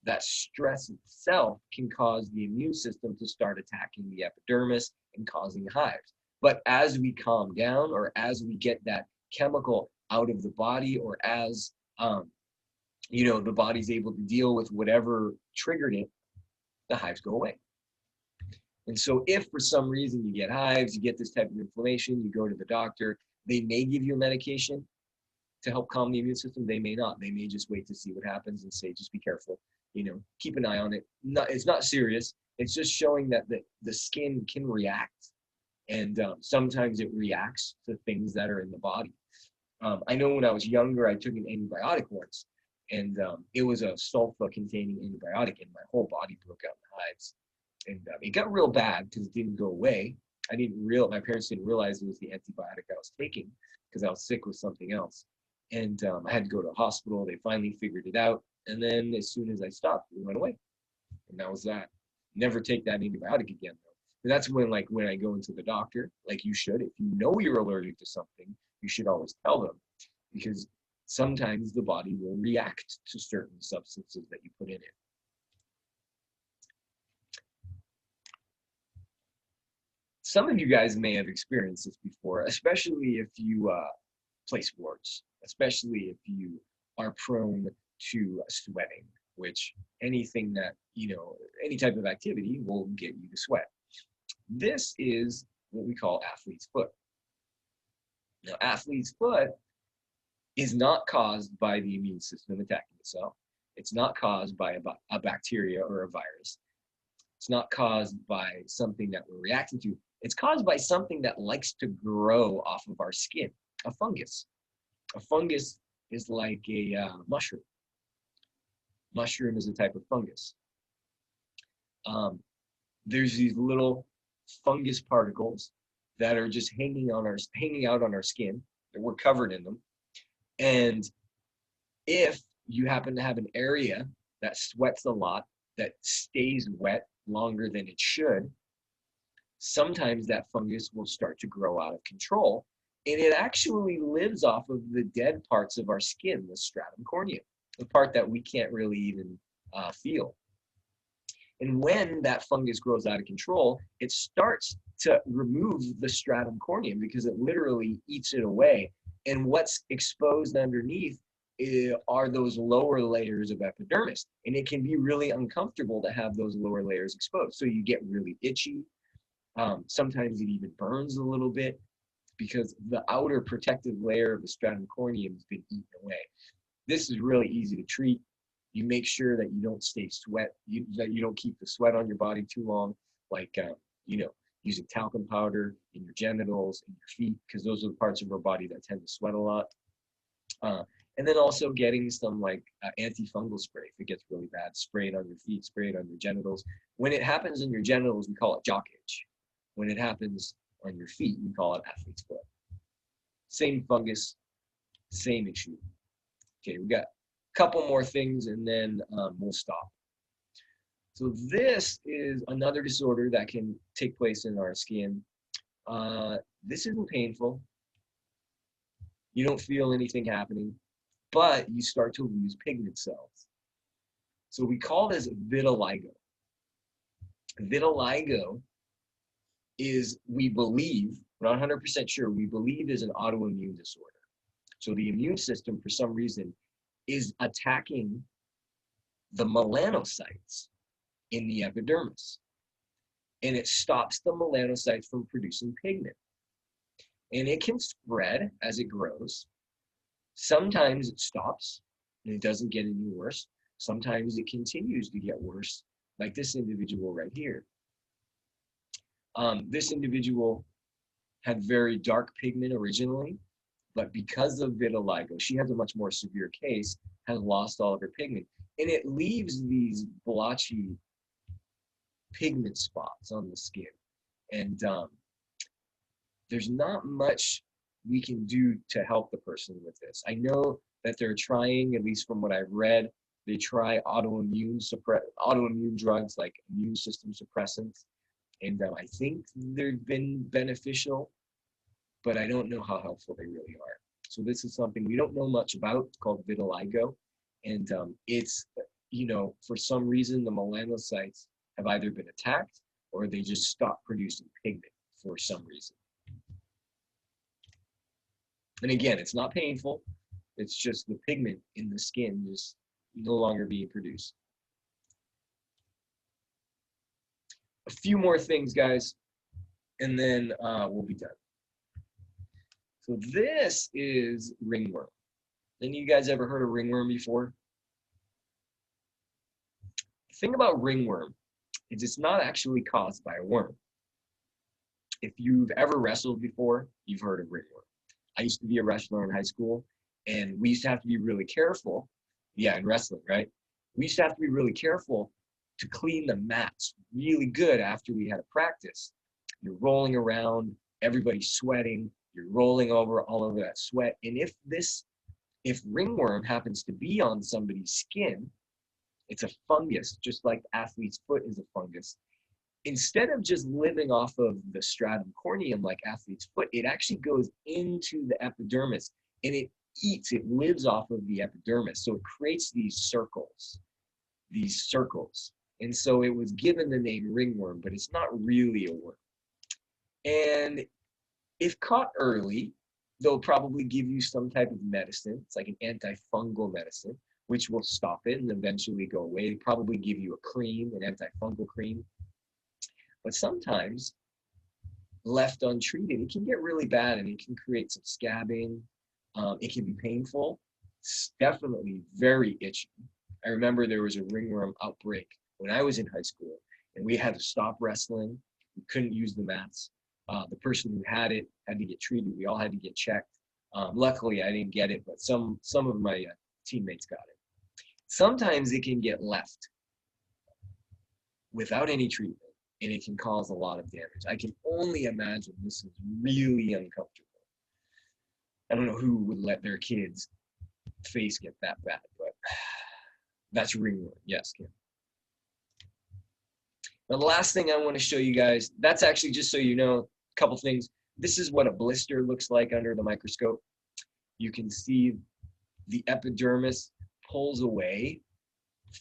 That stress itself can cause the immune system to start attacking the epidermis and causing hives. But as we calm down, or as we get that chemical out of the body, or as the body's able to deal with whatever triggered it, the hives go away. And so if for some reason you get hives, you get this type of inflammation, you go to the doctor, they may give you a medication to help calm the immune system. They may not. They may just wait to see what happens and say, just be careful, keep an eye on it. It's not serious. It's just showing that the skin can react. And sometimes it reacts to things that are in the body. I know when I was younger, I took an antibiotic once, and it was a sulfa-containing antibiotic, and my whole body broke out in hives. And it got real bad because it didn't go away. My parents didn't realize it was the antibiotic I was taking because I was sick with something else. And I had to go to a hospital. They finally figured it out. And then as soon as I stopped, it went away. And that was that. Never take that antibiotic again, though. And that's when I go into the doctor, like you should, if you know you're allergic to something, you should always tell them, because sometimes the body will react to certain substances that you put in it. Some of you guys may have experienced this before, especially if you play sports, especially if you are prone to sweating, which anything that, any type of activity will get you to sweat. This is what we call athlete's foot. Now, athlete's foot is not caused by the immune system attacking itself. It's not caused by a bacteria or a virus. It's not caused by something that we're reacting to. It's caused by something that likes to grow off of our skin, a fungus. A fungus is like a mushroom. Mushroom is a type of fungus. There's these little fungus particles that are just hanging out on our skin, that we're covered in them. And if you happen to have an area that sweats a lot, that stays wet longer than it should, sometimes that fungus will start to grow out of control. And it actually lives off of the dead parts of our skin, the stratum corneum, the part that we can't really even feel. And when that fungus grows out of control, it starts to remove the stratum corneum because it literally eats it away. And what's exposed underneath are those lower layers of epidermis. And it can be really uncomfortable to have those lower layers exposed. So you get really itchy. Sometimes it even burns a little bit because the outer protective layer of the stratum corneum has been eaten away. This is really easy to treat. You make sure that you don't stay sweat, that you don't keep the sweat on your body too long, like, using talcum powder in your genitals and your feet, because those are the parts of our body that tend to sweat a lot. And then also getting some antifungal spray if it gets really bad. Spray it on your feet, spray it on your genitals. When it happens in your genitals, we call it jock itch. When it happens on your feet, we call it athlete's foot. Same fungus, same issue. Okay, we got a couple more things and then we'll stop. So this is another disorder that can take place in our skin. This isn't painful. You don't feel anything happening, but you start to lose pigment cells. So we call this vitiligo. Vitiligo is, we believe, we're not 100% sure, we believe is an autoimmune disorder. So the immune system, for some reason, is attacking the melanocytes in the epidermis. And it stops the melanocytes from producing pigment. And it can spread as it grows. Sometimes it stops and it doesn't get any worse. Sometimes it continues to get worse, like this individual right here. This individual had very dark pigment originally, but because of vitiligo, she has a much more severe case, has lost all of her pigment. And it leaves these blotchy pigment spots on the skin. And there's not much we can do to help the person with this. I know that they're trying, at least from what I've read, they try autoimmune drugs like immune system suppressants. And I think they've been beneficial, but I don't know how helpful they really are. So this is something we don't know much about. It's called vitiligo. And it's, for some reason, the melanocytes have either been attacked or they just stop producing pigment for some reason. And again, it's not painful. It's just the pigment in the skin is no longer being produced. A few more things, guys, and then we'll be done. So this is ringworm. Any of you guys ever heard of ringworm before? The thing about ringworm is it's not actually caused by a worm. If you've ever wrestled before, you've heard of ringworm. I used to be a wrestler in high school, and we used to have to be really careful. Yeah, in wrestling, right? We used to have to be really careful to clean the mats really good after we had a practice. You're rolling around, everybody's sweating, you're rolling over all over that sweat. And if ringworm happens to be on somebody's skin, it's a fungus, just like athlete's foot is a fungus. Instead of just living off of the stratum corneum like athlete's foot, it actually goes into the epidermis and it lives off of the epidermis. So it creates these circles. And so it was given the name ringworm, but it's not really a worm. And if caught early, they'll probably give you some type of medicine. It's like an antifungal medicine, which will stop it and eventually go away. They probably give you a cream, an antifungal cream. But sometimes left untreated, it can get really bad and it can create some scabbing. It can be painful. It's definitely very itchy. I remember there was a ringworm outbreak when I was in high school, and we had to stop wrestling. We couldn't use the mats. The person who had it had to get treated. We all had to get checked. Luckily, I didn't get it, but some of my teammates got it. Sometimes it can get left without any treatment, and it can cause a lot of damage. I can only imagine this is really uncomfortable. I don't know who would let their kids' face get that bad, but that's ringworm. Yes, Kim. Now, the last thing I want to show you guys, that's actually just so you know, a couple things. This is what a blister looks like under the microscope. You can see the epidermis pulls away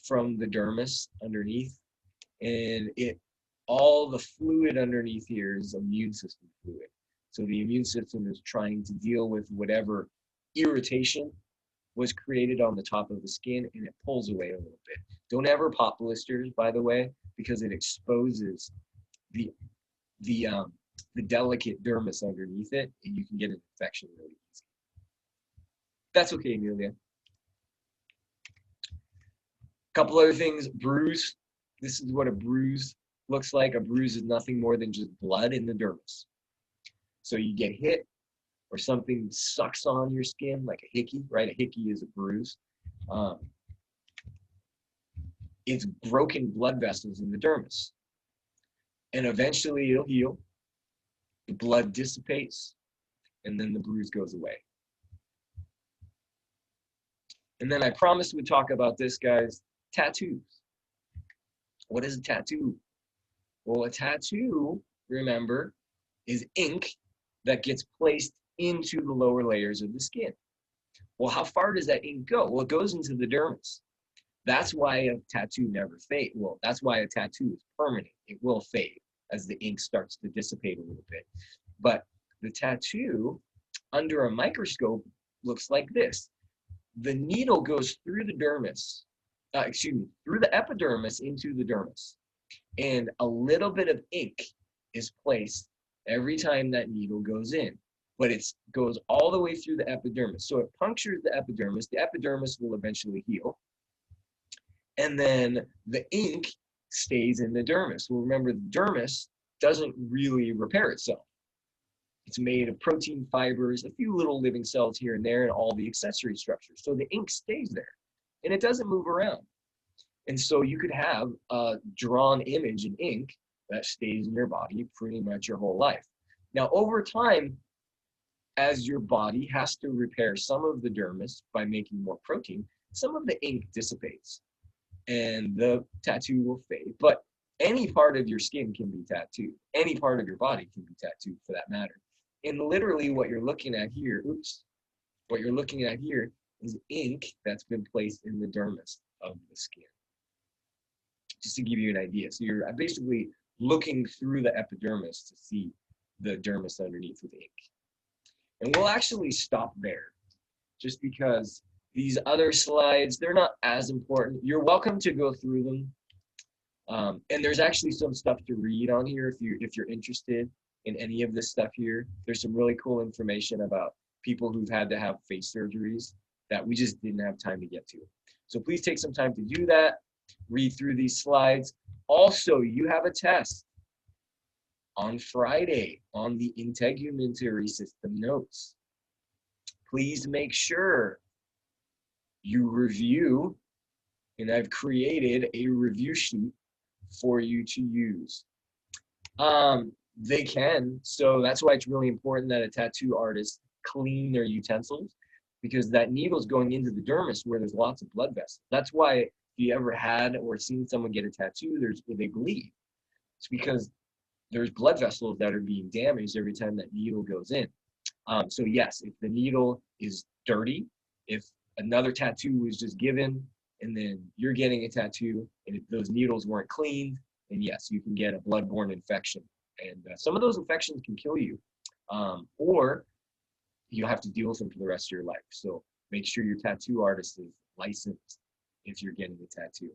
from the dermis underneath, and all the fluid underneath here is immune system fluid. So the immune system is trying to deal with whatever irritation was created on the top of the skin, and it pulls away a little bit. Don't ever pop blisters, by the way, because it exposes the delicate dermis underneath it, and you can get an infection really easy. That's okay, Amelia. Couple other things, bruise. This is what a bruise looks like. A bruise is nothing more than just blood in the dermis. So you get hit, or something sucks on your skin, like a hickey, right? A hickey is a bruise. It's broken blood vessels in the dermis. And eventually it'll heal, the blood dissipates, and then the bruise goes away. And then I promised we'd talk about this, guys, tattoos. What is a tattoo? Well, a tattoo, remember, is ink that gets placed into the lower layers of the skin. Well, how far does that ink go? Well, it goes into the dermis. That's why a tattoo never fades. Well, that's why a tattoo is permanent. It will fade as the ink starts to dissipate a little bit. But the tattoo under a microscope looks like this. The needle goes through the dermis, through the epidermis into the dermis. And a little bit of ink is placed every time that needle goes in. But it goes all the way through the epidermis. So it punctures the epidermis. The epidermis will eventually heal. And then the ink stays in the dermis. Well, remember, the dermis doesn't really repair itself. It's made of protein fibers, a few little living cells here and there, and all the accessory structures. So the ink stays there, and it doesn't move around. And so you could have a drawn image in ink that stays in your body pretty much your whole life. Now, over time, as your body has to repair some of the dermis by making more protein, some of the ink dissipates and the tattoo will fade. But any part of your skin can be tattooed. Any part of your body can be tattooed, for that matter. And literally what you're looking at here, what you're looking at here is ink that's been placed in the dermis of the skin. Just to give you an idea. So you're basically looking through the epidermis to see the dermis underneath with ink. And we'll actually stop there, just because these other slides, they're not as important. You're welcome to go through them. And there's actually some stuff to read on here if you're interested in any of this stuff here. There's some really cool information about people who've had to have face surgeries that we just didn't have time to get to. So please take some time to do that. Read through these slides. Also, you have a test on Friday on the Integumentary system notes. Please make sure you review, and I've created a review sheet for you to use. They can, so that's why it's really important that a tattoo artist clean their utensils, because that needle is going into the dermis where there's lots of blood vessels. That's why if you ever had or seen someone get a tattoo, they bleed. It's because there's blood vessels that are being damaged every time that needle goes in. So yes, if the needle is dirty, if another tattoo was just given and then you're getting a tattoo, and if those needles weren't cleaned, then yes, you can get a bloodborne infection. And some of those infections can kill you, or you'll have to deal with them for the rest of your life. So make sure your tattoo artist is licensed if you're getting a tattoo.